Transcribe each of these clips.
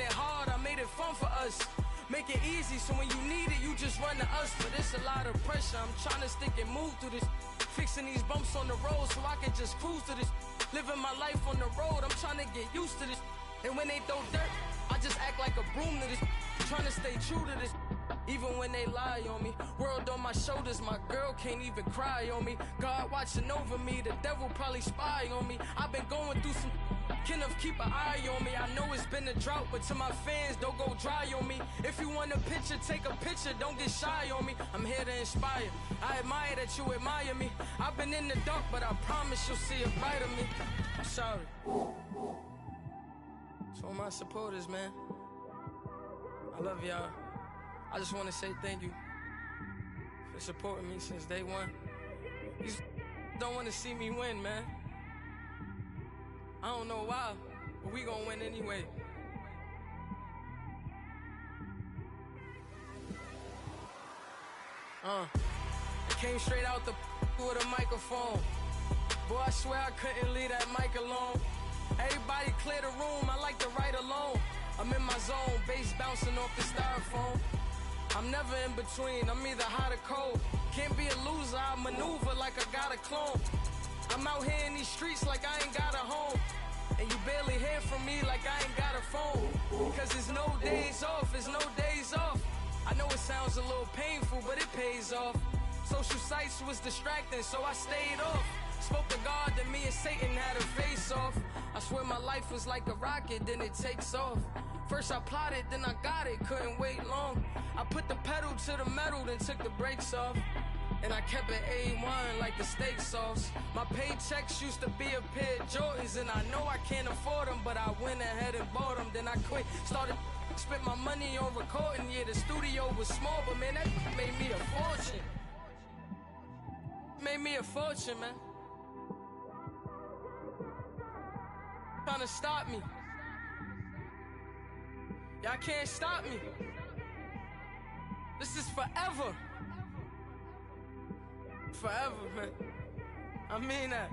it hard, I made it fun for us. Make it easy, so when you need it, you just run to us. But it's a lot of pressure, I'm trying to stick and move through this. Fixing these bumps on the road so I can just cruise to this. Living my life on the road, I'm trying to get used to this. And when they throw dirt, I just act like a broom to this. Trying to stay true to this, even when they lie on me. World on my shoulders, my girl can't even cry on me. God watching over me, the devil probably spy on me. I've been going through some, Kenneth keep an eye on me. I know it's been a drought, but to my fans, don't go dry on me. If you want a picture, take a picture, don't get shy on me. I'm here to inspire, I admire that you admire me. I've been in the dark, but I promise you'll see a bright of me. I'm sorry. To all my supporters, man, I love y'all. I just want to say thank you for supporting me since day one. You don't want to see me win, man. I don't know why, but we gon' win anyway. I came straight out the with a microphone. Boy, I swear I couldn't leave that mic alone. Everybody clear the room, I like to write alone. I'm in my zone, bass bouncing off the styrofoam. I'm never in between, I'm either hot or cold. Can't be a loser, I maneuver like I got a clone. I'm out here in these streets like I ain't got a home. And you barely hear from me like I ain't got a phone. Cause there's no days off, there's no days off. I know it sounds a little painful, but it pays off. Social sites was distracting, so I stayed off. Spoke to God, then me and Satan had a face off. I swear my life was like a rocket, then it takes off. First I plotted, then I got it, couldn't wait long. I put the pedal to the metal, then took the brakes off. And I kept it A1 like the steak sauce. My paychecks used to be a pair of Jordans, and I know I can't afford them, but I went ahead and bought them. Then I quit, started spent my money on recording. Yeah, the studio was small, but man, that made me a fortune. Made me a fortune, man. Trying to stop me. Y'all can't stop me. This is forever. Forever, man. I mean that.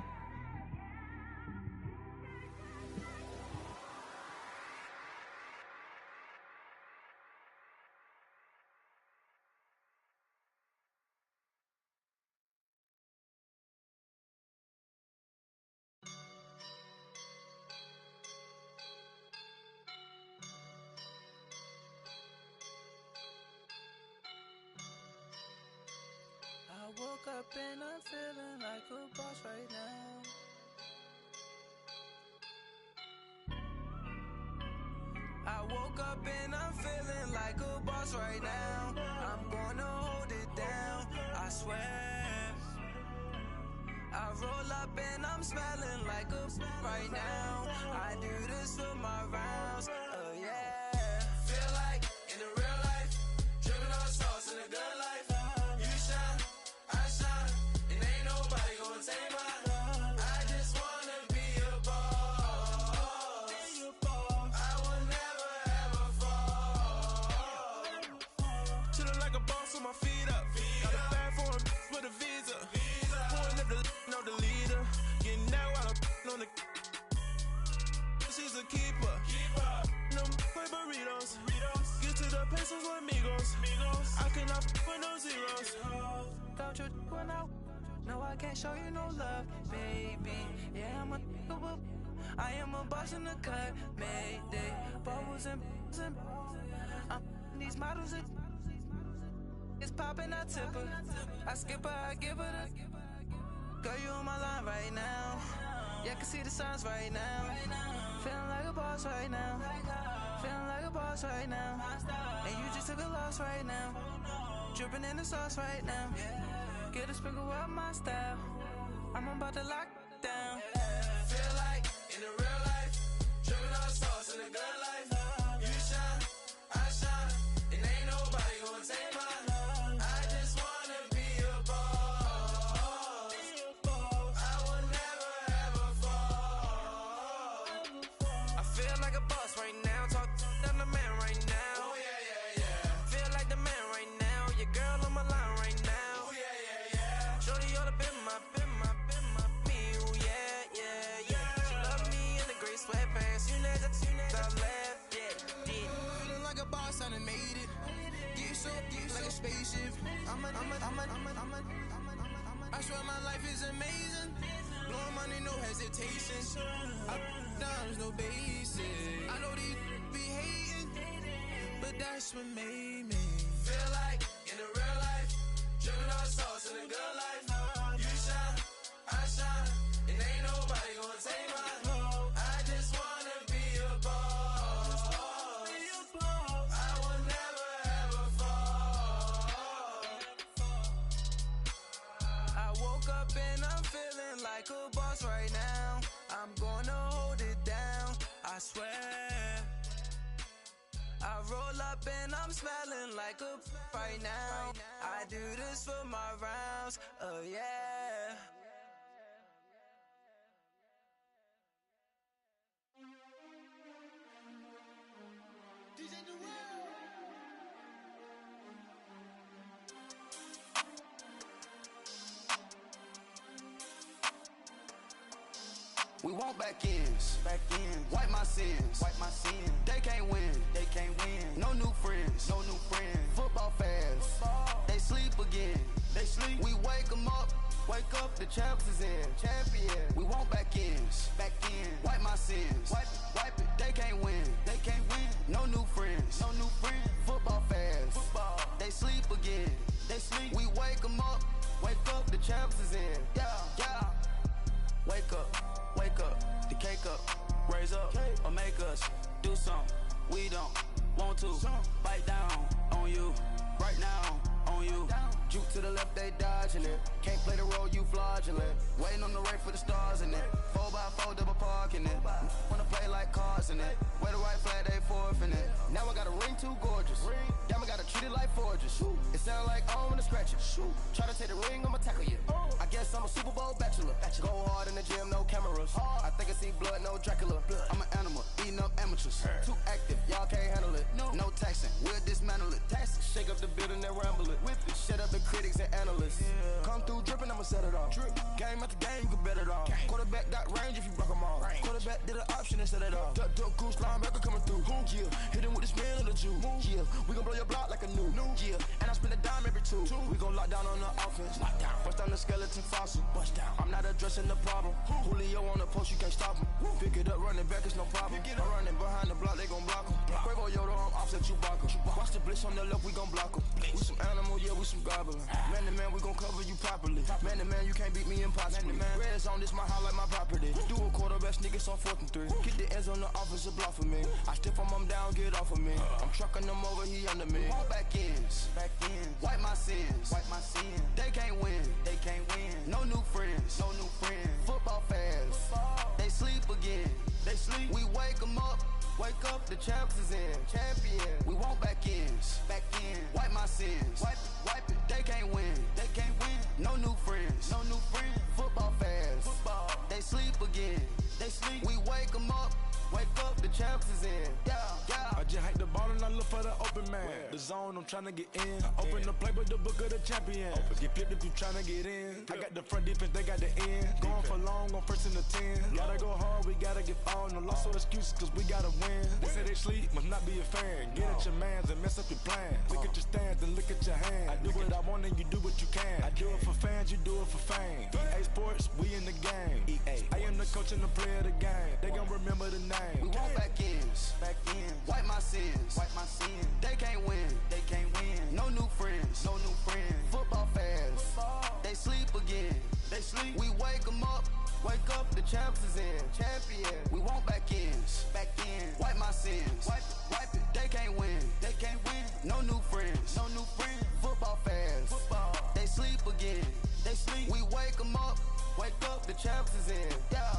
I woke up and I'm feeling like a boss right now. I woke up and I'm feeling like a boss right now. I'm gonna hold it down, I swear. I roll up and I'm smelling like a right now. I do this for my rounds, oh yeah. Feel like in the real life, dripping on sauce in the good life. She's a keeper. No burritos. Get to the pesos with amigos. I cannot with no zeros. Don't you run out? No, I can't show you no love, baby. Yeah, I am a boss in the cut. Mayday. Bubbles and these models. It's popping, I tip her. I skip her, I give her the. Girl, you on my line right now. Yeah, I can see the signs right now. Feeling like a boss right now. Feeling like a boss right now. And you just took a loss right now. Dripping in the sauce right now. Get a sprinkle up my style. I'm about to lock down. Feel like in the real life, dripping on sauce in the good life. You shine, I shine, and ain't nobody gonna take my life. I swear my life is amazing. Blowing money, no hesitation. Dollars, no basic. I know these be hating, but that's what made me feel like in the real life. Dripping all sauce in the good life. You shine, I shine, and ain't nobody gonna take mine. I just wanna be a boss. I will never ever fall. I woke up and I'm feeling like a boss right now. I'm gonna hold it down, I swear. I roll up and I'm smelling like a right now. I do this for my rounds, oh yeah. We want back ends, wipe my sins, They can't win, no new friends, Football fans, they sleep again, We wake them up, the champs is in, We want back ends, wipe my sins, wipe it, they can't win, no new friends, Football fans, they sleep again, We wake them up, the champs is in, yeah. Wake up, the cake up, raise up, or make us do something we don't want to. Bite down on you, right now on you. Juke to the left, they dodging it. Can't play the role, you fraudulent. Waiting on the right for the stars in it. 4x4 double parking it. Wanna play like cars in it. Wear the right flag, they forfeiting it. Now I got a ring too gorgeous. Damn, I gotta treat it like forges. It sound like I wanna scratch it. Try to take the ring, I'ma tackle you. I guess I'm a Super Bowl bachelor. Go hard in the gym, no cameras. I think I see blood, no Dracula. I'm an animal, eating up amateurs. Too active, y'all can't handle it. No taxing, we'll dismantle it. Shake up the building and ramble it. Whip it, shut up the critics and analysts. Come through dripping, I'ma set it off. Game after game, you can bet it off. Quarterback got range if you block them all. Quarterback did an option and set it off. Duck, goose, linebacker coming through. Yeah, hit him with the spin of the Jew. Yeah, we gon' blow your block like a new. Yeah, and I spend a dime every two. We gon' lock down on the offense. Bust down the skeleton fossil. I'm not addressing the problem. Julio on the post, you can't stop him. Pick it up, running back, it's no problem. I'm running behind the block, they gon' block him. Quavo Yoda, I'm offset Chewbacca. Watch the blitz on the left, we gon' block him. We some animal, yeah, we some goblin. Man to man, we gon' cover you properly. Man to man, you can't beat me impossibly. Red zone, this my highlight, my property. Do a quarterback sneak, it's on 4th and 3. Get the ends on the offensive block for me. I stiff him down, get off of me. I'm trucking them over, he under me. All back ends, wipe my sins, They can't win, no new friends, Football fans, they sleep again, We wake them up, the champs is in, We want back ends, wipe my sins, wipe it, they can't win, no new friends, Football fans, they sleep again, We wake them up, the champs is in, yeah. I just hike the ball and I look for the open man. The zone, I'm tryna get in. Open the playbook, the book of the champion. Get flipped if you tryna get in. I got the front defense, they got the end. Going for long, on 1st and the 10. Gotta go hard, we gotta get on. No loss or excuses, cause we gotta win. They say they sleep, must not be a fan. Get at your mans and mess up your plans. Look at your stance and look at your hands. I do what I want and you do what you can. I do it for fans, you do it for fame. EA Sports, we in the game. I am the coach and the player of the game. They gon' remember the name. We want back ends, wipe my sins, They can't win, no new friends, Football fans, they sleep again, We wake them up, the champs is in, We want back ends, wipe my sins, wipe it, they can't win, no new friends, Football fans, they sleep again, We wake them up, the champs is in, yeah.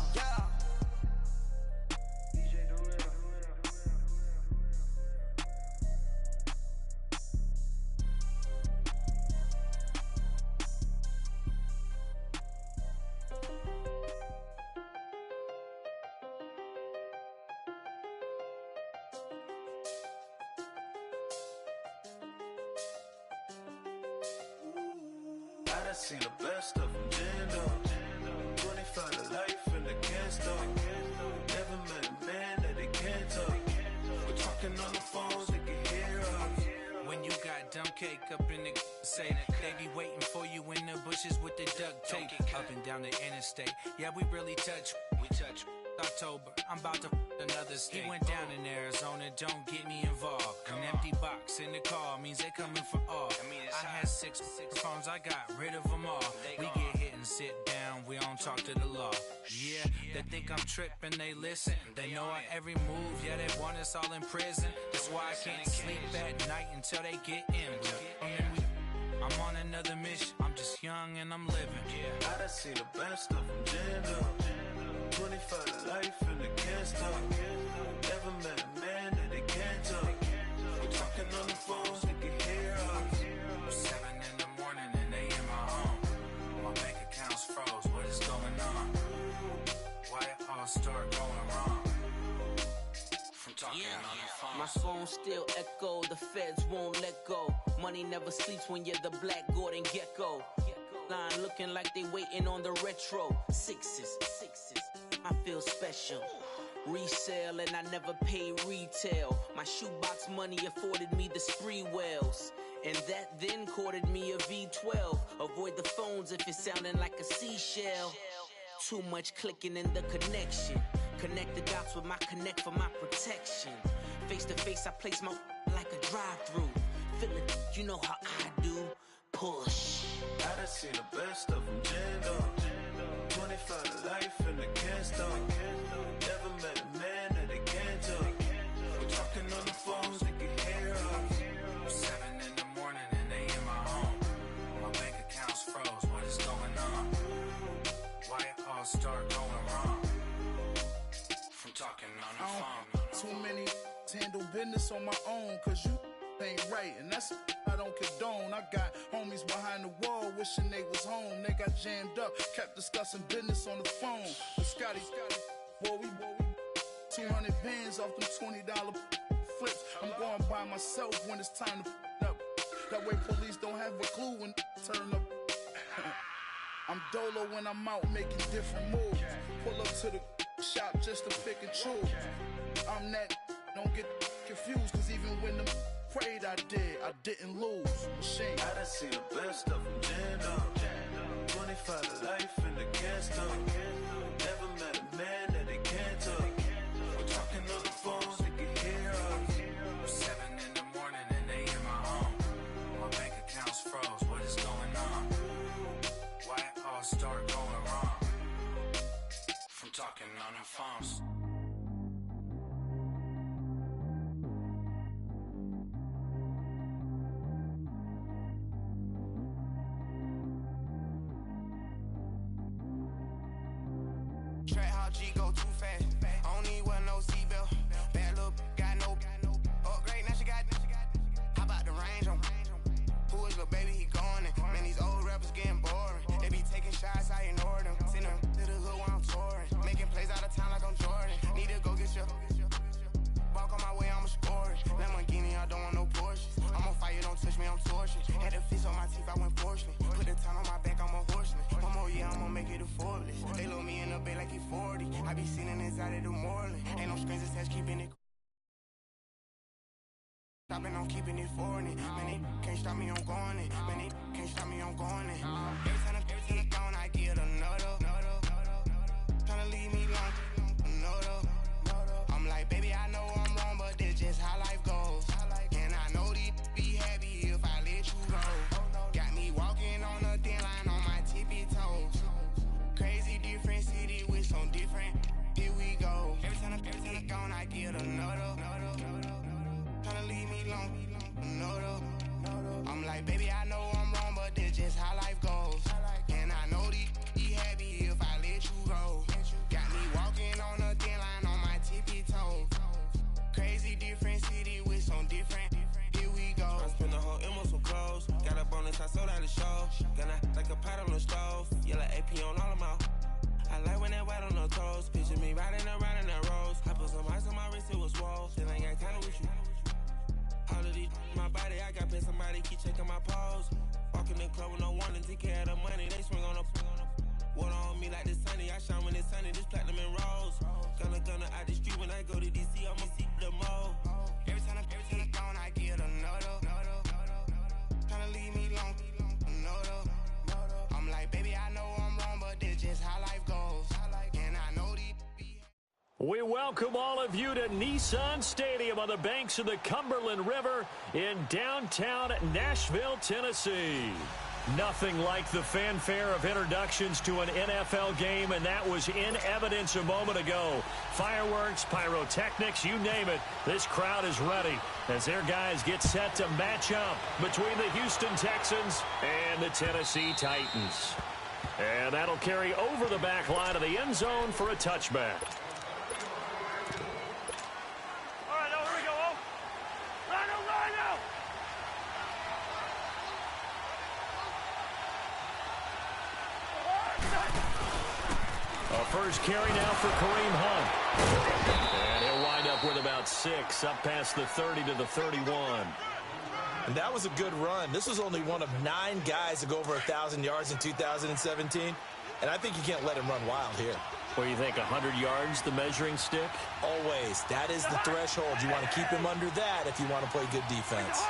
I done seen the best of them jammed up. 25 to life and they can't stop. Never met a man that they can't talk. We're talking on the phones, they can hear us. When you got dumb cake up in the say that they be waiting for you in the bushes with the duct tape. Up and down the interstate, yeah, we really touch. We touch. October, I'm about to another state. He went down in Arizona, don't get me involved. An empty box in the car means they coming for all. I had six phones, I got rid of them all. We get hit and sit down, we don't talk to the law. Yeah, they think I'm tripping, they listen. They know our every move, yeah, they want us all in prison. That's why I can't sleep at night until they get in. I'm on another mission, I'm just young and I'm living. I done seen the best of them jammed up. 25 to life and they can't stop. Never met a man that they can't talk. We're talking on the phones, they can hear us. 7 in the morning and they in my home. My bank account's froze, what is going on? Why it all start going wrong? From talking on the phone. My phone still echo, the feds won't let go. Money never sleeps when you're the black Gordon Gecko. Line looking like they waiting on the retro. Sixes, I feel special. Resale and I never pay retail. My shoebox money afforded me the spree wells. And that then courted me a V12. Avoid the phones if it's sounding like a seashell. Too much clicking in the connection. Connect the dots with my connect for my protection. Face to face I place my like a drive-through. Feeling, you know how I do. Push. I done seen the best of them jammed up. 25 to life and they can't stop. Never met a man that they can't talk. We're talking on the phones, they can hear us. 7 in the morning and they in my home. My bank account's froze, what is going on? Why it all start going wrong? From talking on the phone. Too many handle business on my own, cause you ain't right, and that's I don't condone. I got homies behind the wall wishing they was home. They got jammed up, kept discussing business on the phone. But Scotty, boy, we 200 bands off them $20 flips. I'm going by myself when it's time to up. That way police don't have a clue when turn up. I'm dolo when I'm out making different moves. Pull up to the shop just to pick and choose. I'm that, don't get confused, cause even when the prayed I didn't lose. Machine. I done seen the best of them jammed up. 25 to life and they can't stop. Never met a man that they can't talk. We're talking on the phones, they can hear us. 7 in the morning and they in my home. My bank account's froze, what is going on? Why it all start going wrong? From talking on the phones. Track how G go too fast. I don't need one no seatbelt. Bad little got no upgrade. Now she got how about the range on? Who is little baby? He going in. Man, these old rappers getting boring. They be taking shots, I ignore them. Send them to the hood while I'm touring. Making plays out of town like I'm Jordan. Need to go get your walk on my way, I'ma score it. Lamborghini, I don't want no Porsches. I'm on fire, don't touch me, I'm torching. Had the fist on my teeth, I went fortunate. Put the time on my back, I'm a horseman. One more year, I'ma make it a Forbes. They load me in the bay like he 40. I be sitting inside of the Moreland. Ain't no strings attached, keeping it. Stopping, I'm keeping it foreign. Man, they can't stop me, I'm going in. Man, they can't stop me, I'm going in. Every time it gone, I get another. Tryna leave me long, another. I'm like, baby, I know I'm wrong, but that's just how life goes. And I know these be happy if I let you go. Got me walking on a thin line on my tippy toes. Crazy different city with some different. Here we go. Every time it gone, I get another. Tryna leave me long, another. I'm like, baby, I know I'm wrong, but that's just how life goes. And I know these be happy if I let you go. Got me walking on a thin line on my tippy toes. Crazy different city with some different. Here we go. I spent the whole M on some clothes. Got up on this, I sold out the show. Gonna like a pot on the stove. Yellow AP on all of my. I like when that white on the toes. Picture me riding around in that rose. I put some ice on my wrist, it was swole. Then I got kinda with you. All of these, my body, I got paid somebody keep checking my pose. Walking in the club with no warning, take care of the money. They swing on the water on me like the sunny. I shine when it's sunny, this platinum and rose. Gonna out the street when I go to DC, I'ma seek the mo. Every time it gone, I get another. We welcome all of you to Nissan Stadium on the banks of the Cumberland River in downtown Nashville, Tennessee. Nothing like the fanfare of introductions to an NFL game, and that was in evidence a moment ago. Fireworks, pyrotechnics, you name it. This crowd is ready as their guys get set to match up between the Houston Texans and the Tennessee Titans. And that'll carry over the back line of the end zone for a touchback. First carry now for Kareem Hunt. And he'll wind up with about 6, up past the 30 to the 31. And that was a good run. This was only one of 9 guys to go over 1,000 yards in 2017. And I think you can't let him run wild here. What do you think, 100 yards, the measuring stick? Always. That is the threshold. You want to keep him under that if you want to play good defense.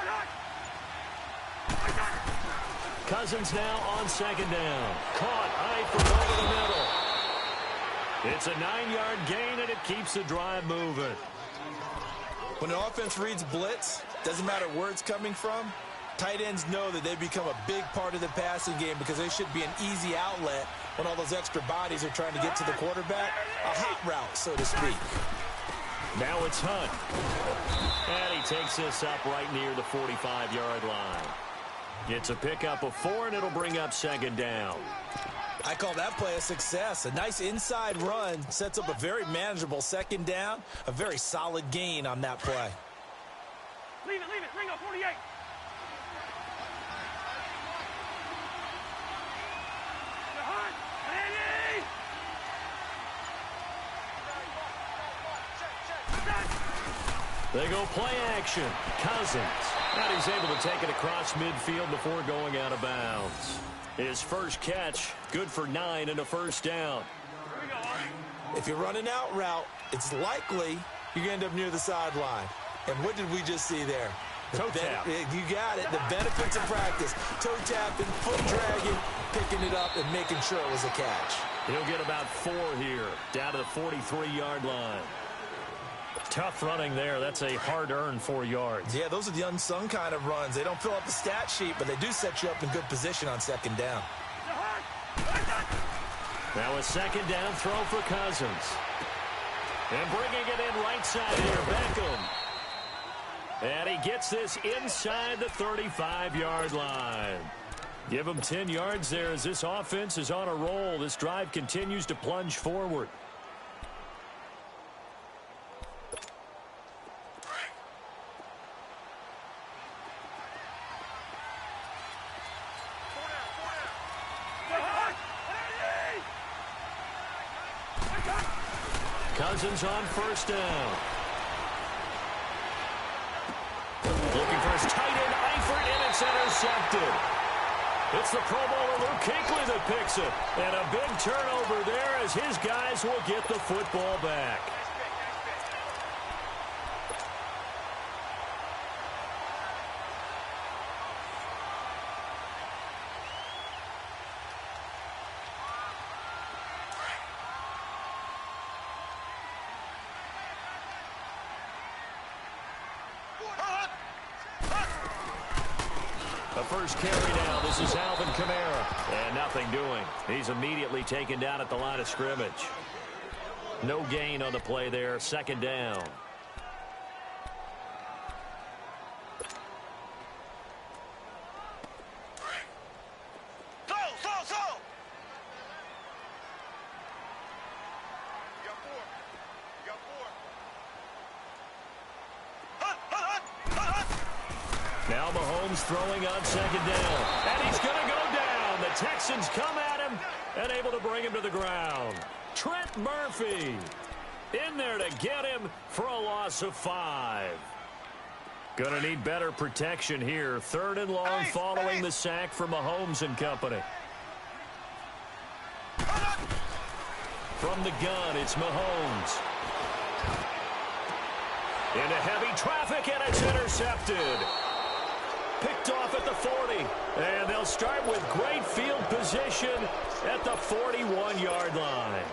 Cousins now on second down. Caught, Eifert over the middle. It's a 9-yard gain, and it keeps the drive moving. When an offense reads blitz, doesn't matter where it's coming from, tight ends know that they become a big part of the passing game because they should be an easy outlet when all those extra bodies are trying to get to the quarterback. A hot route, so to speak. Now it's Hunt. And he takes this up right near the 45-yard line. It's a pickup of 4, and it'll bring up second down. I call that play a success. A nice inside run sets up a very manageable second down. A very solid gain on that play. Leave it. Ringo, 48. They go play action. Cousins. And he's able to take it across midfield before going out of bounds. His first catch, good for 9 and a first down. If you're running out route, it's likely you're going to end up near the sideline. And what did we just see there? Toe tap. You got it. The benefits of practice. Toe tapping, foot dragging, picking it up, and making sure it was a catch. He'll get about 4 here, down to the 43-yard line. Tough running there. That's a hard-earned 4 yards. Yeah, those are the unsung kind of runs. They don't fill up the stat sheet, but they do set you up in good position on second down. Now a second down throw for Cousins. And bringing it in right side here, Beckham. And he gets this inside the 35-yard line. Give him 10 yards there as this offense is on a roll. This drive continues to plunge forward. Cousins on first down. Looking for his tight end, Eifert, and it's intercepted. It's the Pro Bowler Luke Kuechly that picks it. And a big turnover there as his guys will get the football back. First carry now. This is Alvin Kamara. And nothing doing. He's immediately taken down at the line of scrimmage. No gain on the play there. Second down. Now Mahomes throwing on second down. And he's going to go down. The Texans come at him and able to bring him to the ground. Trent Murphy in there to get him for a loss of 5. Going to need better protection here. 3rd and long following the sack from Mahomes and company. From the gun, it's Mahomes. Into heavy traffic, and it's intercepted. Picked off at the 40, and they'll start with great field position at the 41-yard line.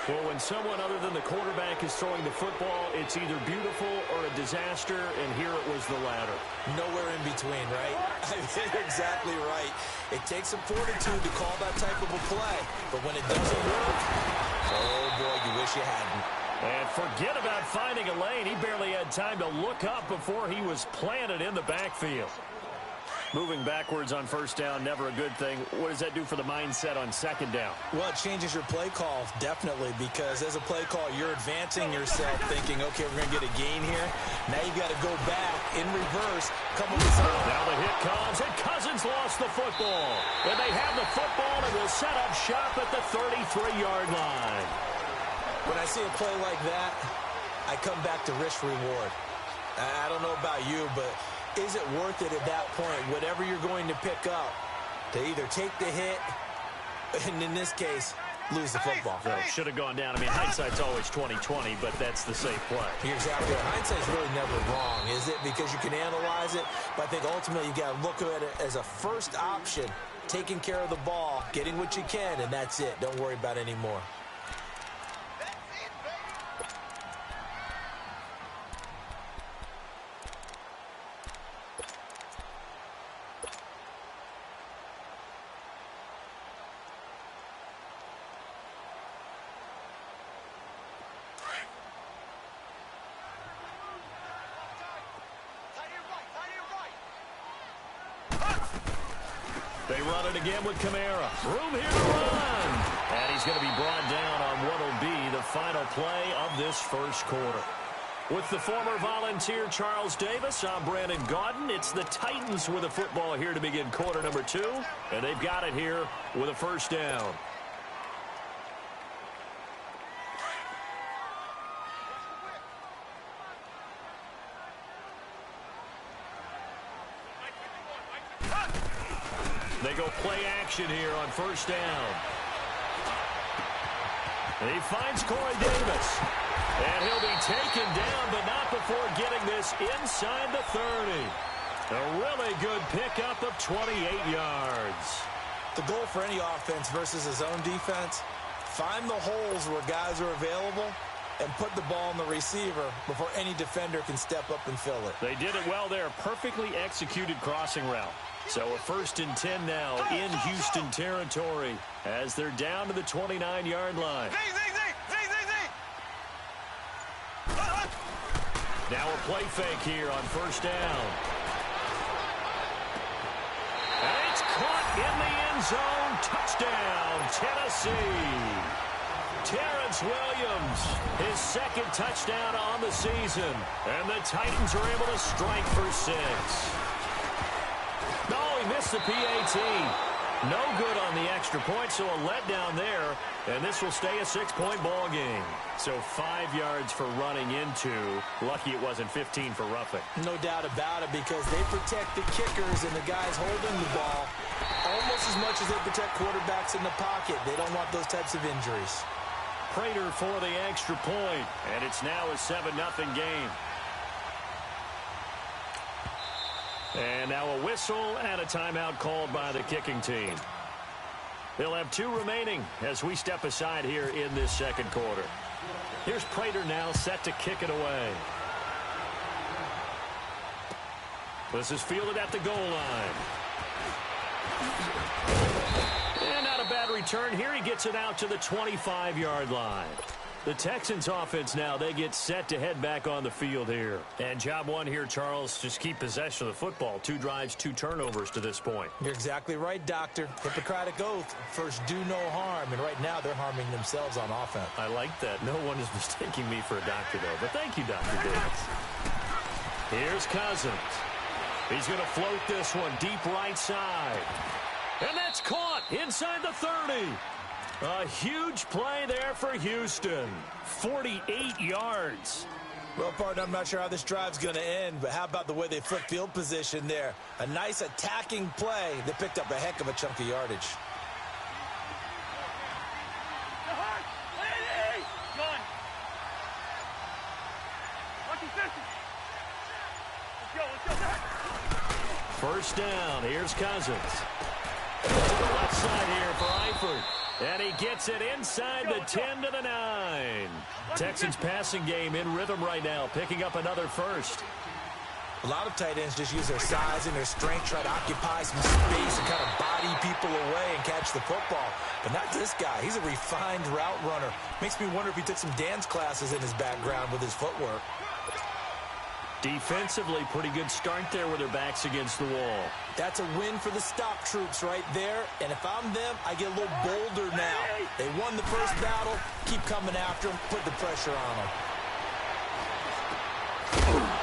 Well, when someone other than the quarterback is throwing the football, it's either beautiful or a disaster, and here it was the latter. Nowhere in between, right? You're exactly right. It takes some fortitude to call that type of a play, but when it doesn't work, oh boy, you wish you hadn't. And forget about finding a lane. He barely had time to look up before he was planted in the backfield. Moving backwards on first down, never a good thing. What does that do for the mindset on second down? Well, it changes your play call, definitely, because as a play call, you're advancing yourself thinking, okay, we're going to get a gain here. Now you've got to go back in reverse, come up with something. Now the hit comes, and Cousins lost the football. And they have the football and will set up shop at the 33-yard line. When I see a play like that, I come back to risk reward. I don't know about you, but is it worth it at that point, whatever you're going to pick up, to either take the hit, and in this case, lose the football? So should have gone down. I mean, hindsight's always 20/20, but that's the safe play. You're exactly right. Hindsight's really never wrong, is it? Because you can analyze it, but I think ultimately you got to look at it as a first option, taking care of the ball, getting what you can, and that's it. Don't worry about any more. They run it again with Kamara. Room here to run. And he's going to be brought down on what will be the final play of this first quarter. With the former Volunteer Charles Davis, I'm Brandon Gaudin. It's the Titans with the football here to begin quarter number 2. And they've got it here with a first down. They go play action here on first down. And he finds Corey Davis. And he'll be taken down, but not before getting this inside the 30. A really good pickup of 28 yards. The goal for any offense versus his own defense, find the holes where guys are available and put the ball on the receiver before any defender can step up and fill it. They did it well there. Perfectly executed crossing route. So a 1st and 10 now in Houston territory as they're down to the 29-yard line. Now a play fake here on first down. And it's caught in the end zone. Touchdown, Tennessee. Terrence Williams, his 2nd touchdown on the season. And the Titans are able to strike for 6. No, he missed the PAT. No good on the extra point, so a letdown there. And this will stay a 6-point ball game. So 5 yards for running into. Lucky it wasn't 15 for roughing. No doubt about it, because they protect the kickers and the guys holding the ball almost as much as they protect quarterbacks in the pocket. They don't want those types of injuries. Prater for the extra point, and it's now a 7-0 game. And now a whistle and a timeout called by the kicking team. They'll have 2 remaining as we step aside here in this second quarter. Here's Prater now set to kick it away. This is fielded at the goal line. And not a bad return here. He gets it out to the 25-yard line. The Texans offense now, they get set to head back on the field here. And job one here, Charles, just keep possession of the football. 2 drives, 2 turnovers to this point. You're exactly right, Doctor. Hippocratic oath, first do no harm. And right now they're harming themselves on offense. I like that. No one is mistaking me for a doctor, though. But thank you, Dr. Davis. Here's Cousins. He's going to float this one deep right side. And that's caught inside the 30. A huge play there for Houston. 48 yards. Well, partner, I'm not sure how this drive's going to end, but how about the way they flip field position there? A nice attacking play that picked up a heck of a chunk of yardage. First down. Here's Cousins. To the left side here for Eifert. And he gets it inside the 10 to the 9. Texans passing game in rhythm right now, picking up another first. A lot of tight ends just use their size and their strength, try to occupy some space and kind of body people away and catch the football. But not this guy. He's a refined route runner. Makes me wonder if he took some dance classes in his background with his footwork. Defensively, pretty good start there with their backs against the wall. That's a win for the stop troops right there. And if I'm them, I get a little bolder now. They won the first battle. Keep coming after them. Put the pressure on them.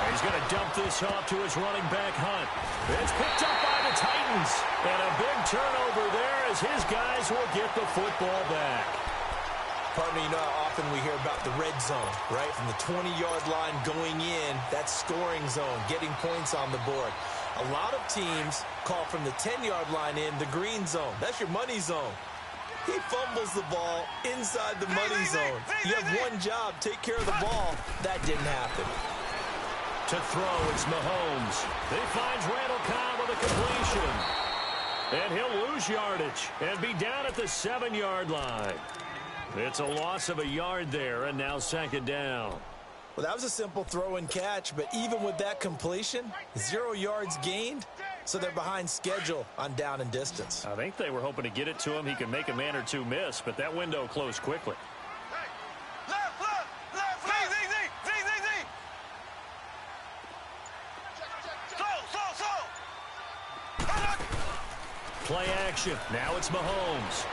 He's going to dump this off to his running back, Hunt. It's picked up by the Titans. And a big turnover there as his guys will get the football back. Partner, you know how often we hear about the red zone, right? From the 20-yard line going in, that's scoring zone, getting points on the board. A lot of teams call from the 10-yard line in the green zone. That's your money zone. He fumbles the ball inside the money zone. You have one job, take care of the ball. That didn't happen. To throw, it's Mahomes. He finds Randall Cobb with a completion. And he'll lose yardage and be down at the 7-yard line. It's a loss of a yard there, and now second down. Well, that was a simple throw and catch, but even with that completion, 0 yards gained, so they're behind schedule on down and distance. I think they were hoping to get it to him. He could make a man or two miss, but that window closed quickly. Play action. Now it's Mahomes.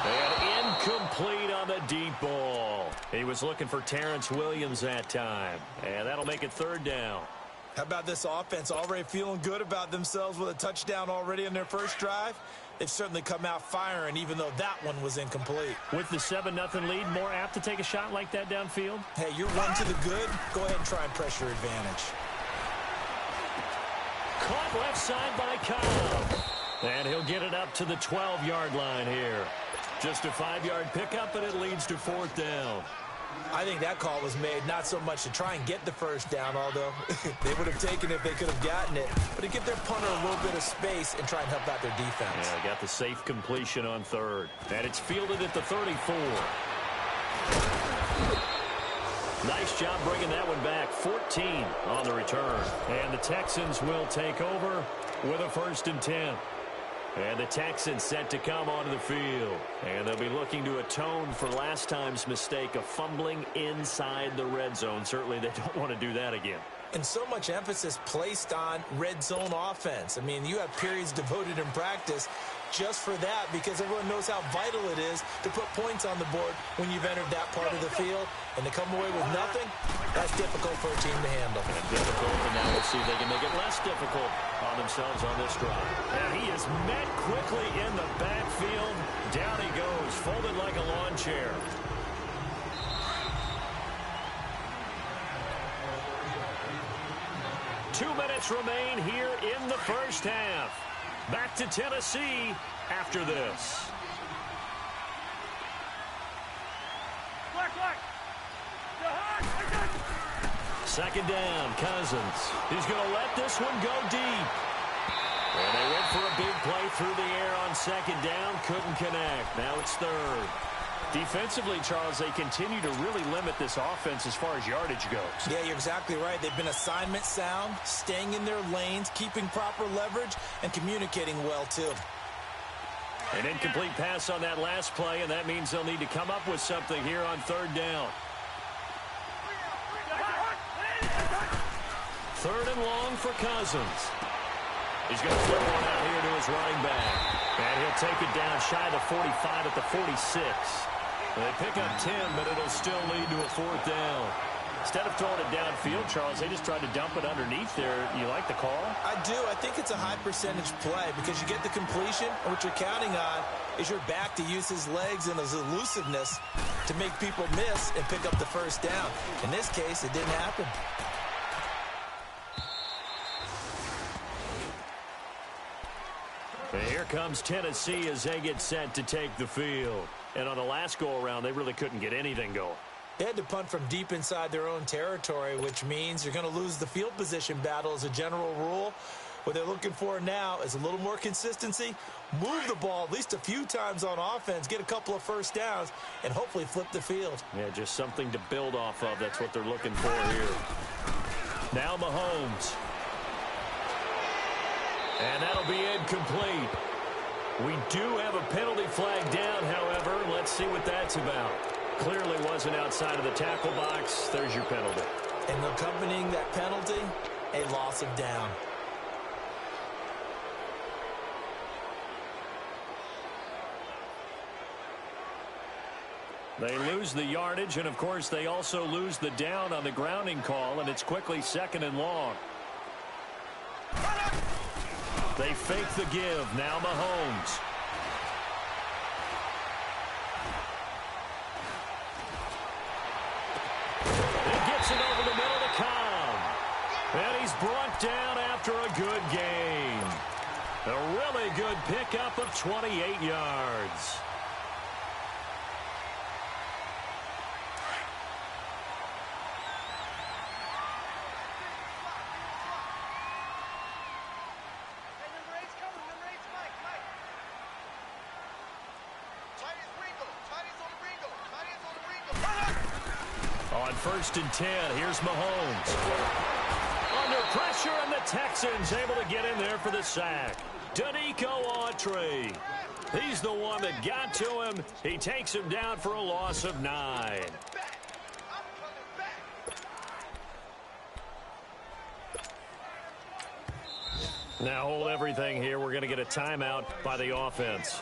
And incomplete on the deep ball. He was looking for Terrence Williams that time. And that'll make it third down. How about this offense? Already feeling good about themselves with a touchdown already in their first drive. They've certainly come out firing, even though that one was incomplete. With the 7-0 lead, more apt to take a shot like that downfield? Hey, you're one to the good. Go ahead and try and pressure advantage. Caught left side by Cobb. And he'll get it up to the 12-yard line here. Just a 5-yard pickup, and it leads to fourth down. I think that call was made not so much to try and get the first down, although they would have taken it if they could have gotten it, but to give their punter a little bit of space and try and help out their defense. Yeah, got the safe completion on third. And it's fielded at the 34. Nice job bringing that one back. 14 on the return. And the Texans will take over with a 1st and 10. And the Texans set to come onto the field. And they'll be looking to atone for last time's mistake of fumbling inside the red zone. Certainly they don't want to do that again. And so much emphasis placed on red zone offense. I mean, you have periods devoted in practice just for that because everyone knows how vital it is to put points on the board when you've entered that part of the field. And to come away with nothing, that's difficult for a team to handle. And difficult, and now we'll see if they can make it less difficult on themselves on this drive. And he is met quickly in the backfield. Down he goes, folded like a lawn chair. Two minutes remain here in the first half. Back to Tennessee after this. Second down, Cousins. He's going to let this one go deep. And they went for a big play through the air on second down. Couldn't connect. Now it's third. Defensively, Charles, they continue to really limit this offense as far as yardage goes. Yeah, you're exactly right. They've been assignment sound, staying in their lanes, keeping proper leverage, and communicating well, too. An incomplete pass on that last play, and that means they'll need to come up with something here on third down. Third and long for Cousins. He's going to flip one out here to his running back. And he'll take it down shy of the 45 at the 46. They pick up 10, but it'll still lead to a fourth down. Instead of throwing it downfield, Charles, they just tried to dump it underneath there. You like the call? I do. I think it's a high percentage play because you get the completion, and what you're counting on is your back to use his legs and his elusiveness to make people miss and pick up the first down. In this case, it didn't happen. And here comes Tennessee as they get set to take the field. And on the last go-around, they really couldn't get anything going. They had to punt from deep inside their own territory, which means you're going to lose the field position battle as a general rule. What they're looking for now is a little more consistency, move the ball at least a few times on offense, get a couple of first downs, and hopefully flip the field. Yeah, just something to build off of. That's what they're looking for here. Now Mahomes. And that'll be incomplete. We do have a penalty flag down, however. Let's see what that's about. Clearly wasn't outside of the tackle box. There's your penalty. And accompanying that penalty, a loss of down. They lose the yardage, and, of course, they also lose the down on the grounding call, and it's quickly 2nd and long. They fake the give. Now Mahomes. He gets it over the middle to Cobb. And he's brought down after a good gain. A really good pickup of 28 yards. On 1st and 10, here's Mahomes. Under pressure, and the Texans able to get in there for the sack. Danico Autry. He's the one that got to him. He takes him down for a loss of 9. Now hold everything here. We're going to get a timeout by the offense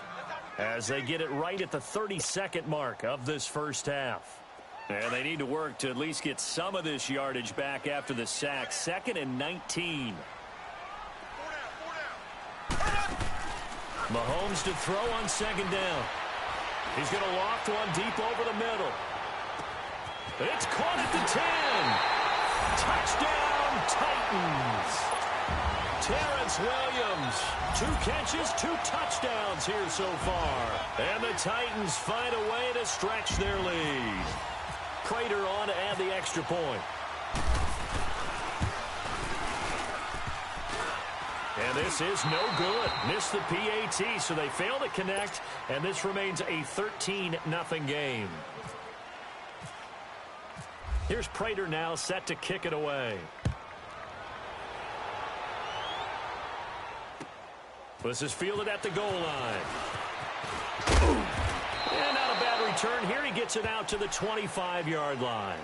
as they get it right at the 32nd mark of this first half. And they need to work to at least get some of this yardage back after the sack. 2nd and 19. Mahomes to throw on 2nd down. He's going to loft one deep over the middle. It's caught at the 10. Touchdown, Titans. Terrence Williams, 2 catches, 2 touchdowns here so far. And the Titans find a way to stretch their lead. Prater on to add the extra point. And this is no good. Missed the PAT, so they fail to connect, and this remains a 13-0 game. Here's Prater now set to kick it away. This is fielded at the goal line. And not a bad return here. He gets it out to the 25-yard line.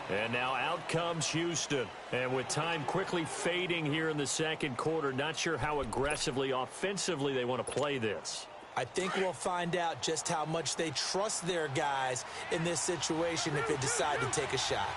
And now out comes Houston. And with time quickly fading here in the second quarter, not sure how aggressively, offensively they want to play this. I think we'll find out just how much they trust their guys in this situation if they decide to take a shot.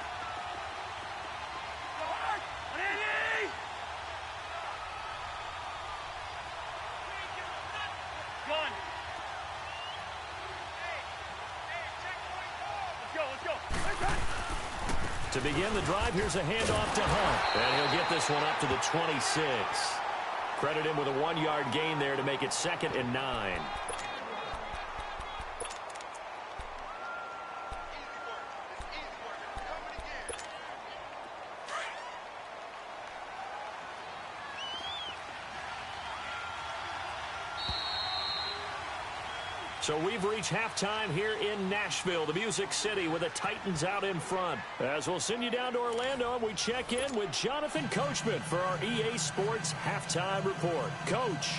To begin the drive, here's a handoff to Hunt. And he'll get this one up to the 26. Credit him with a 1-yard gain there to make it 2nd and 9. So we've reached halftime here in Nashville, the Music City, with the Titans out in front. As we'll send you down to Orlando, we check in with Jonathan Coachman for our EA Sports Halftime Report. Coach.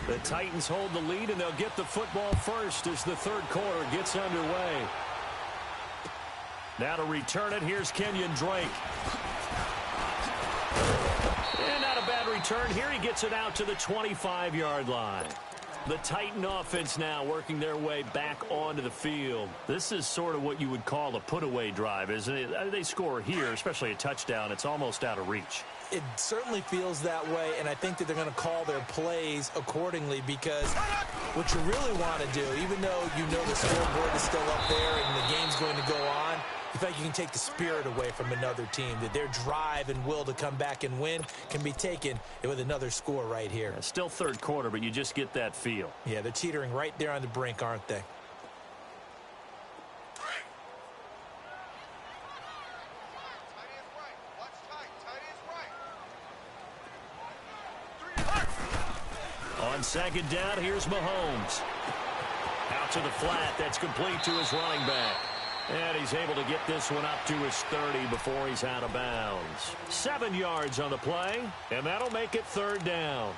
The Titans hold the lead, and they'll get the football first as the third quarter gets underway. Now to return it, here's Kenyon Drake. And not a bad return here. He gets it out to the 25-yard line. The Titan offense now working their way back onto the field. This is sort of what you would call a put-away drive, isn't it? They score here, especially a touchdown. It's almost out of reach. It certainly feels that way, and I think that they're going to call their plays accordingly, because what you really want to do, even though you know the scoreboard is still up there and the game's going to go on, you feel like you can take the spirit away from another team, that their drive and will to come back and win can be taken with another score right here. Yeah, still third quarter, but you just get that feel. Yeah, they're teetering right there on the brink, aren't they? second down, here's Mahomes. Out to the flat. That's complete to his running back. And he's able to get this one up to his 30 before he's out of bounds. 7 yards on the play, and that'll make it third down.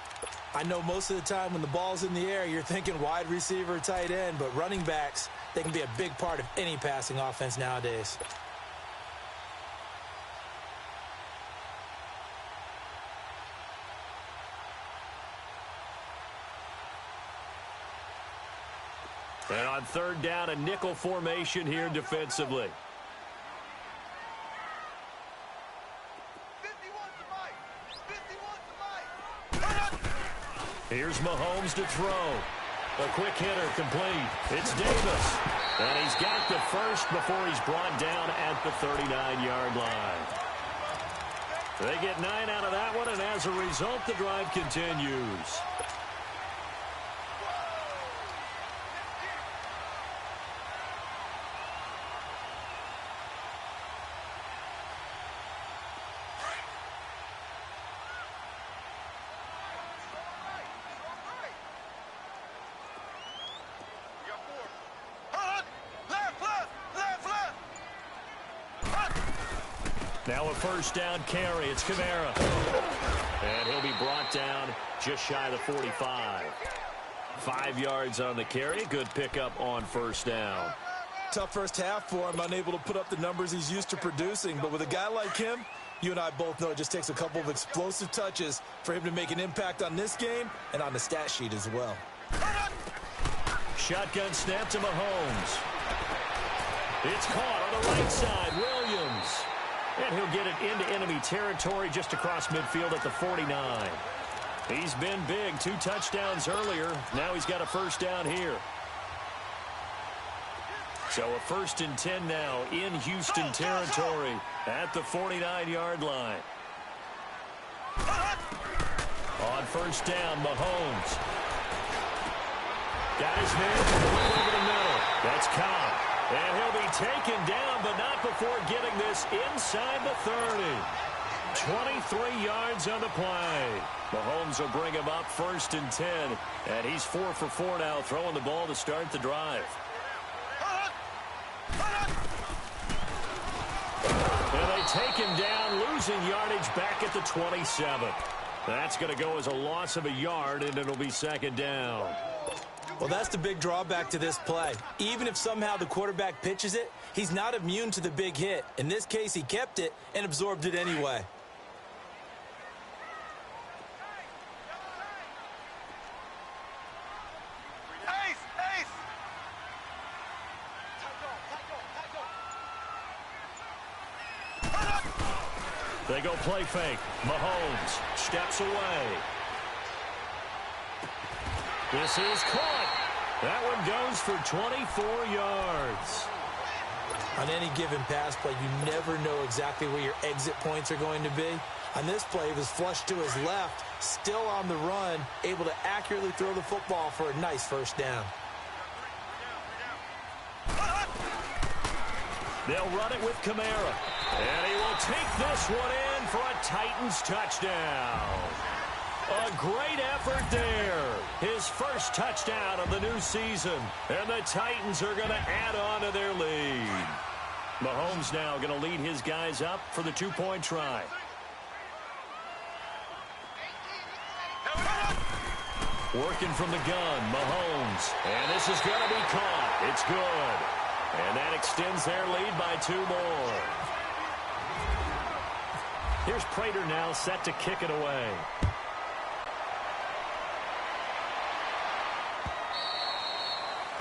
I know most of the time when the ball's in the air, you're thinking wide receiver, tight end, but running backs, they can be a big part of any passing offense nowadays. And on third down, a nickel formation here defensively. Here's Mahomes to throw. A quick hitter complete. It's Davis. And he's got the first before he's brought down at the 39-yard line. They get 9 out of that one, and as a result, the drive continues. Now a first down carry. It's Kamara. And he'll be brought down just shy of the 45. 5 yards on the carry. Good pickup on first down. Tough first half for him, unable to put up the numbers he's used to producing. But with a guy like him, you and I both know it just takes a couple of explosive touches for him to make an impact on this game and on the stat sheet as well. Shotgun snap to Mahomes. It's caught on the right side. Williams. And he'll get it into enemy territory just across midfield at the 49. He's been big. 2 touchdowns earlier. Now he's got a first down here. So a 1st and 10 now in Houston territory at the 49-yard line. On first down, Mahomes. Got his man over the middle. That's Cobb. And he'll be taken down, but not before getting this inside the 30. 23 yards on the play. Mahomes will bring him up 1st and 10. And he's 4 for 4 now, throwing the ball to start the drive. And they take him down, losing yardage back at the 27. That's going to go as a loss of a yard, and it'll be 2nd down. Well, that's the big drawback to this play. Even if somehow the quarterback pitches it, he's not immune to the big hit. In this case, he kept it and absorbed it anyway. They go play fake. Mahomes steps away. This is caught. That one goes for 24 yards. On any given pass play, you never know exactly where your exit points are going to be. On this play, it was flushed to his left, still on the run, able to accurately throw the football for a nice first down. They'll run it with Kamara. And he will take this one in for a Titans touchdown. A great effort there. His first touchdown of the new season. And the Titans are going to add on to their lead. Mahomes now going to lead his guys up for the 2-point try. Working from the gun, Mahomes. And this is going to be caught. It's good. And that extends their lead by 2 more. Here's Prater now set to kick it away.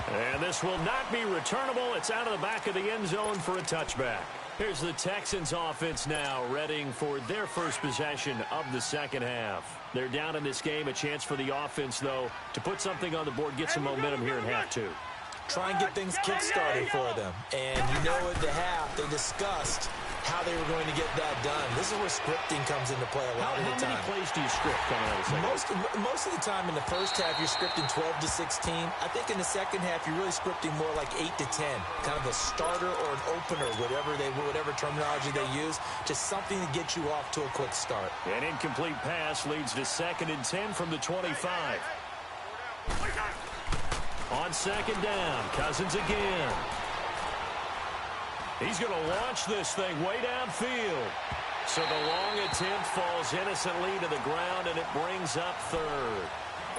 And this will not be returnable. It's out of the back of the end zone for a touchback. Here's the Texans offense now, readying for their first possession of the second half. They're down in this game. A chance for the offense, though, to put something on the board, get some momentum here in half 2. Try and get things kick-started for them. And you know at the half, they discussed how they were going to get that done. This is where scripting comes into play a lot of the time. How many plays do you script coming out of the second? Most of the time in the first half, you're scripting 12 to 16. I think in the second half, you're really scripting more like 8 to 10. Kind of a starter or an opener, whatever terminology they use. Just something to get you off to a quick start. An incomplete pass leads to 2nd and 10 from the 25. On second down, Cousins again. He's going to launch this thing way downfield. So the long attempt falls innocently to the ground, and it brings up third.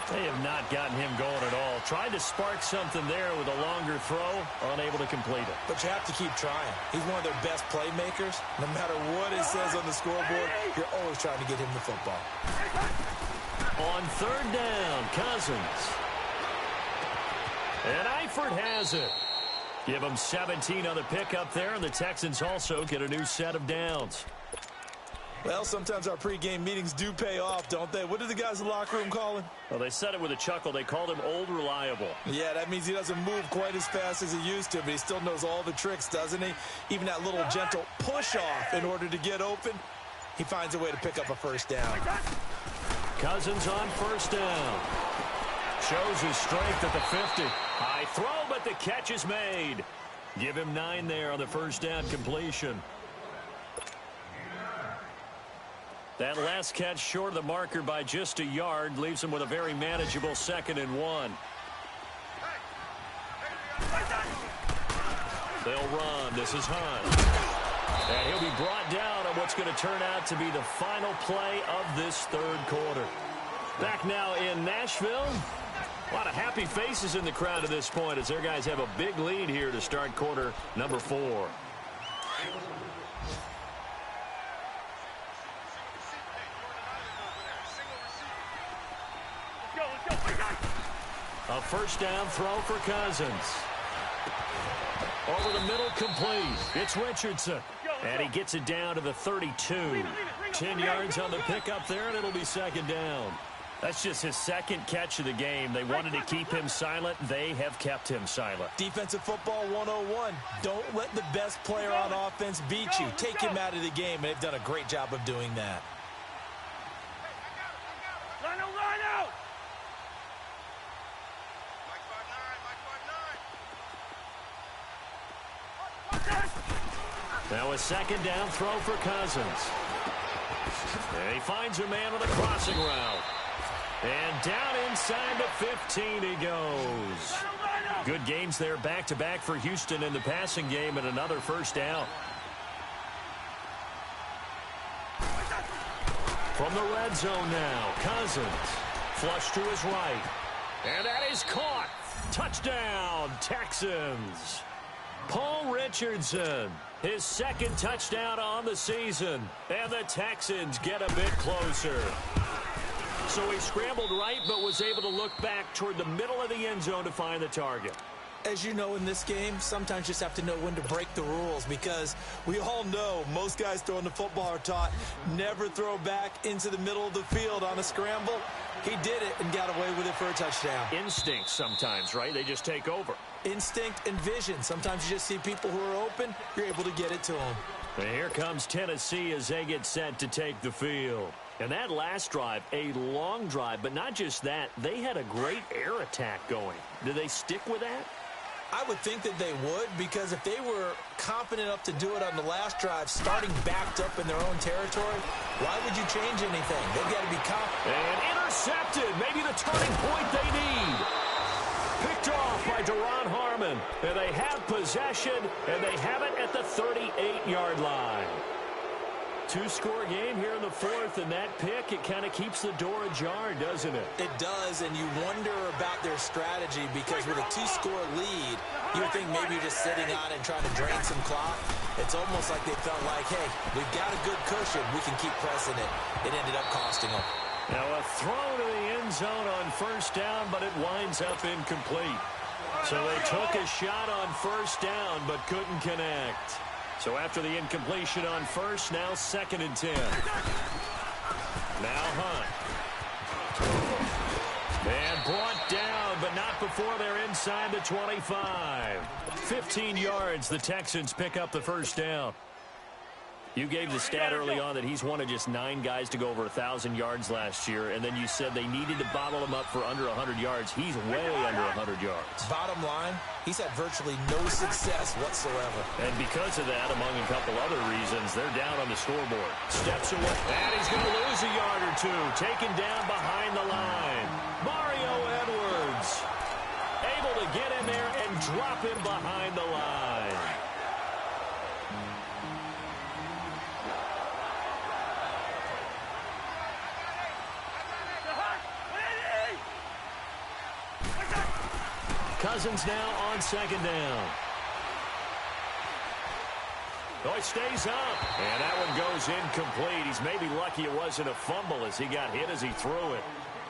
They have not gotten him going at all. Tried to spark something there with a longer throw, unable to complete it. But you have to keep trying. He's one of their best playmakers. No matter what it says on the scoreboard, you're always trying to get him the football. On third down, Cousins. And Eifert has it. Give them 17 on the pickup there, and the Texans also get a new set of downs. Well, sometimes our pregame meetings do pay off, don't they? What did the guys in the locker room call him? Well, they said it with a chuckle. They called him Old Reliable. Yeah, that means he doesn't move quite as fast as he used to, but he still knows all the tricks, doesn't he? Even that little gentle push-off in order to get open, he finds a way to pick up a first down. Cousins on first down. Shows his strength at the 50. High throw, but the catch is made. Give him 9 there on the first down completion. That last catch short of the marker by just a yard leaves him with a very manageable 2nd and 1. They'll run. This is Hunt. And he'll be brought down on what's going to turn out to be the final play of this third quarter. Back now in Nashville. A lot of happy faces in the crowd at this point as their guys have a big lead here to start quarter number 4. A first down throw for Cousins. Over the middle, complete. It's Richardson. And he gets it down to the 32. 10 yards on the pickup there, and it'll be 2nd down. That's just his 2nd catch of the game. They wanted to keep him silent. They have kept him silent. Defensive football 101. Don't let the best player on offense beat you. Take him out of the game, and they've done a great job of doing that. Line out! Now a 2nd down throw for Cousins. And he finds a man with a crossing route. And down inside the 15 he goes. Good gains there back-to-back for Houston in the passing game, and another first down. From the red zone now, Cousins. Flush to his right. And that is caught. Touchdown, Texans. Paul Richardson, his 2nd touchdown on the season. And the Texans get a bit closer. So he scrambled right, but was able to look back toward the middle of the end zone to find the target. As you know, in this game, sometimes you just have to know when to break the rules, because we all know most guys throwing the football are taught never throw back into the middle of the field on a scramble. He did it and got away with it for a touchdown. Instinct sometimes, right? They just take over. Instinct and vision. Sometimes you just see people who are open, you're able to get it to them. And here comes Tennessee as they get set to take the field. And that last drive, a long drive, but not just that, they had a great air attack going. Did they stick with that? I would think that they would, because if they were confident enough to do it on the last drive, starting backed up in their own territory, why would you change anything? They've got to be confident. And intercepted, maybe the turning point they need. Picked off by Deron Harmon. And they have possession, and they have it at the 38-yard line. 2-score game here in the 4th, and that pick, it kind of keeps the door ajar, doesn't it? It does, and you wonder about their strategy, because with a 2-score lead, you would think maybe you're just sitting on and trying to drain some clock. It's almost like they felt like, hey, we've got a good cushion. We can keep pressing it. It ended up costing them. Now a throw to the end zone on first down, but it winds up incomplete. So they took a shot on first down, but couldn't connect. So after the incompletion on first, now 2nd and 10. Now Hunt. And brought down, but not before they're inside the 25. 15 yards, the Texans pick up the first down. You gave the stat early on that he's one of just 9 guys to go over 1,000 yards last year, and then you said they needed to bottle him up for under 100 yards. He's way under 100 yards. Bottom line, he's had virtually no success whatsoever. And because of that, among a couple other reasons, they're down on the scoreboard. Steps away, and he's going to lose a yard or two. Taken down behind the line. Mario Edwards able to get drop him behind the line. Cousins now on second down. Oh, he stays up. And that one goes incomplete. He's maybe lucky it wasn't a fumble as he got hit as he threw it.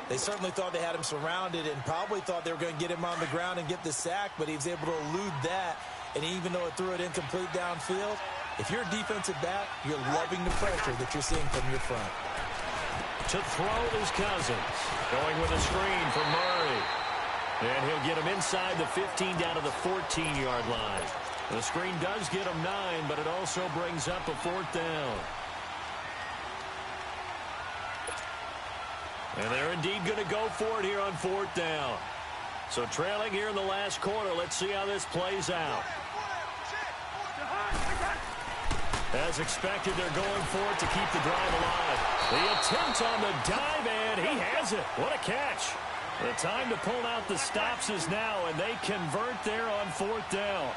They certainly thought they had him surrounded and probably thought they were going to get him on the ground and get the sack, but he was able to elude that. And even though it threw it incomplete downfield, if you're a defensive back, you're loving the pressure that you're seeing from your front. To throw is Cousins. Going with a screen for Murray. And he'll get him inside the 15 down to the 14-yard line. The screen does get him 9, but it also brings up a 4th down. And they're indeed going to go for it here on 4th down. So trailing here in the last quarter, let's see how this plays out. As expected, they're going for it to keep the drive alive. The attempt on the dive, and he has it. What a catch. The time to pull out the stops is now, and they convert there on 4th down.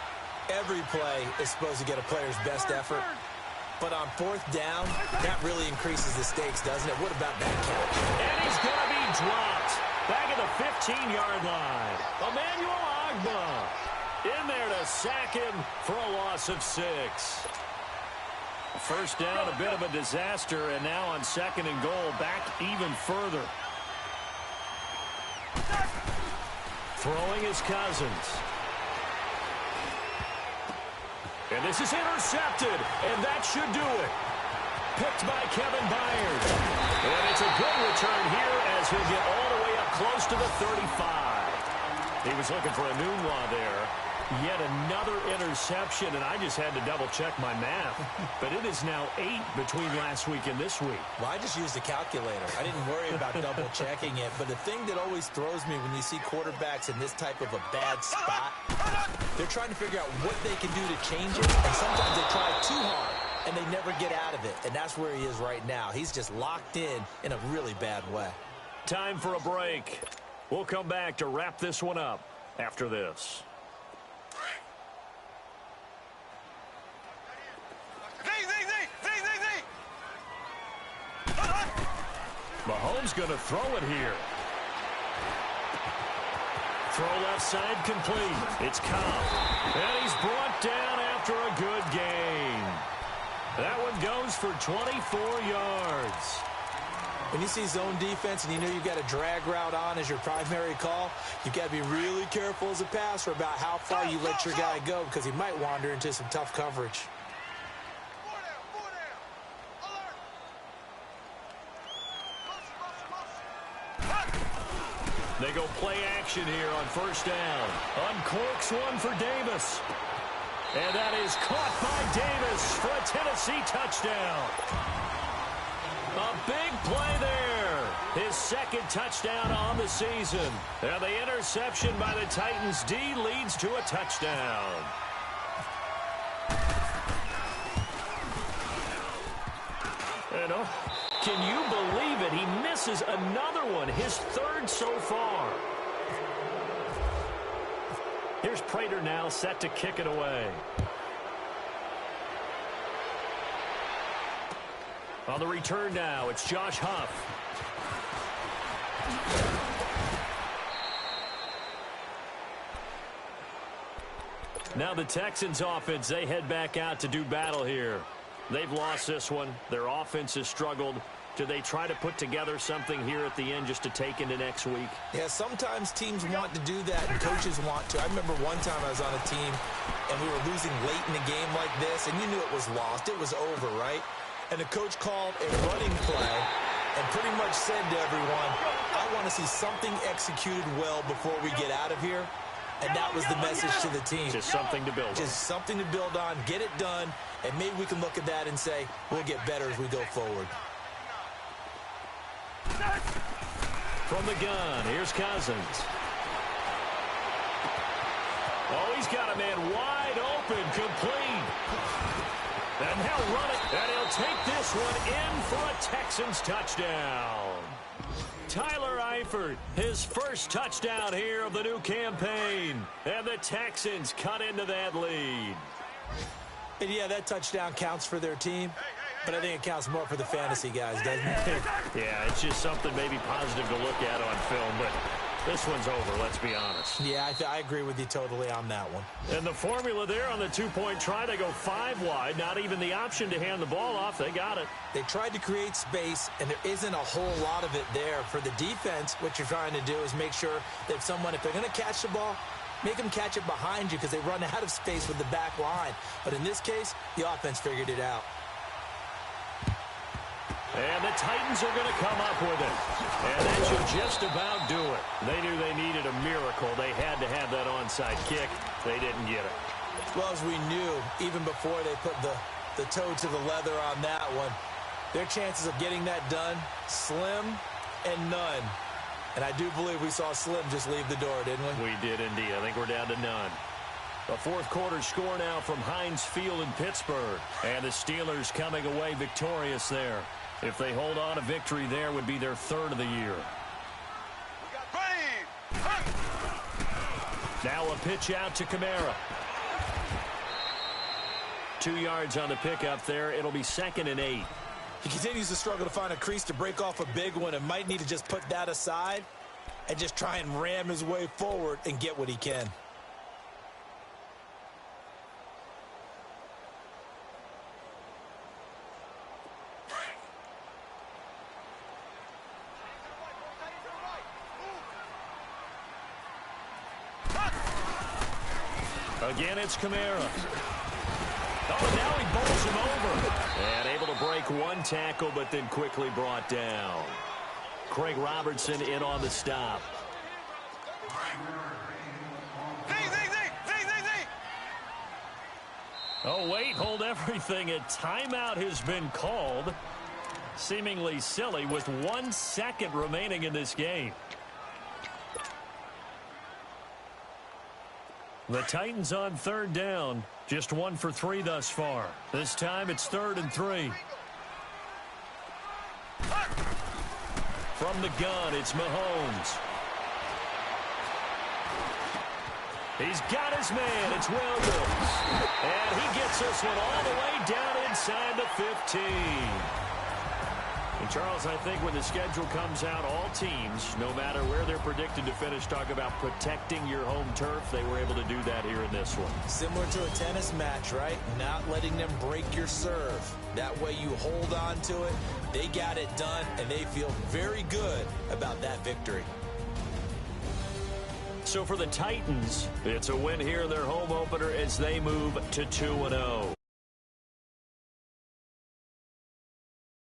Every play is supposed to get a player's best effort, but on 4th down, that really increases the stakes, doesn't it? What about that catch? And he's going to be dropped back at the 15-yard line. Emmanuel Agba in there to sack him for a loss of 6. First down, a bit of a disaster, and now on 2nd and goal, back even further. Throwing is Cousins. And this is intercepted, and that should do it. Picked by Kevin Byard. And it's a good return here as he'll get all the way up close to the 35. He was looking for a Nunwa there. Yet another interception, and I just had to double-check my math. But it is now 8 between last week and this week. Well, I just used a calculator. I didn't worry about double-checking it. But the thing that always throws me when you see quarterbacks in this type of a bad spot, they're trying to figure out what they can do to change it. And sometimes they try too hard, and they never get out of it. And that's where he is right now. He's just locked in a really bad way. Time for a break. We'll come back to wrap this one up after this. Mahomes going to throw it here. Throw left side complete. It's Cobb. And he's brought down after a good gain. That one goes for 24 yards. When you see zone defense and you know you've got a drag route on as your primary call, you've got to be really careful as a passer about how far you let your guy go because he might wander into some tough coverage. They go play action here on 1st down. Uncorks one for Davis. And that is caught by Davis for a Tennessee touchdown. A big play there. His 2nd touchdown on the season. And the interception by the Titans D leads to a touchdown. And can you believe it? He misses another one, his 3rd so far. Here's Prater now set to kick it away. On the return now, it's Josh Huff. Now the Texans offense, they head back out to do battle here. They've lost this one. Their offense has struggled. Do they try to put together something here at the end just to take into next week? Yeah, sometimes teams want to do that and coaches want to. I remember one time I was on a team and we were losing late in a game like this and you knew it was lost. It was over, right? And the coach called a running play and pretty much said to everyone, I want to see something executed well before we get out of here. And that was the message to the team. Just something to build on. Just something to build on, get it done, and maybe we can look at that and say, we'll get better as we go forward. From the gun, here's Cousins. Oh, he's got a man wide open, complete. And he'll run it, and he'll take this one in for a Texans touchdown. Tyler Eifert, his first touchdown here of the new campaign. And the Texans cut into that lead. And yeah, that touchdown counts for their team, but I think it counts more for the fantasy guys, doesn't it? Yeah, it's just something maybe positive to look at on film, but this one's over, let's be honest. Yeah, I agree with you totally on that one. And the formula there on the two-point try, they go 5 wide, not even the option to hand the ball off. They got it. They tried to create space, and there isn't a whole lot of it there. For the defense, what you're trying to do is make sure that if they're going to catch the ball, make them catch it behind you because they run out of space with the back line. But in this case, the offense figured it out. And the Titans are going to come up with it. And that should just about do it. They knew they needed a miracle. They had to have that onside kick. They didn't get it. Well, as we knew, even before they put the toe to the leather on that one, their chances of getting that done, slim and none. And I do believe we saw Slim just leave the door, didn't we? We did indeed. I think we're down to none. A fourth quarter score now from Heinz Field in Pittsburgh. And the Steelers coming away victorious there. If they hold on, a victory there would be their 3rd of the year. Now a pitch out to Kamara. 2 yards on the pickup there. It'll be 2nd and 8. He continues to struggle to find a crease to break off a big one and might need to just put that aside and just try and ram his way forward and get what he can. Again, it's Kamara. Oh, now he bowls him over. And able to break one tackle, but then quickly brought down. Craig Robertson in on the stop. Oh, wait, hold everything. A timeout has been called. Seemingly silly with 1 second remaining in this game. The Titans on 3rd down. Just 1 for 3 thus far. This time it's 3rd and 3. From the gun, it's Mahomes. He's got his man. It's Williams. And he gets this one all the way down inside the 15. And Charles, I think when the schedule comes out, all teams, no matter where they're predicted to finish, talk about protecting your home turf. They were able to do that here in this one. Similar to a tennis match, right? Not letting them break your serve. That way you hold on to it. They got it done, and they feel very good about that victory. So for the Titans, it's a win here in their home opener as they move to 2-0.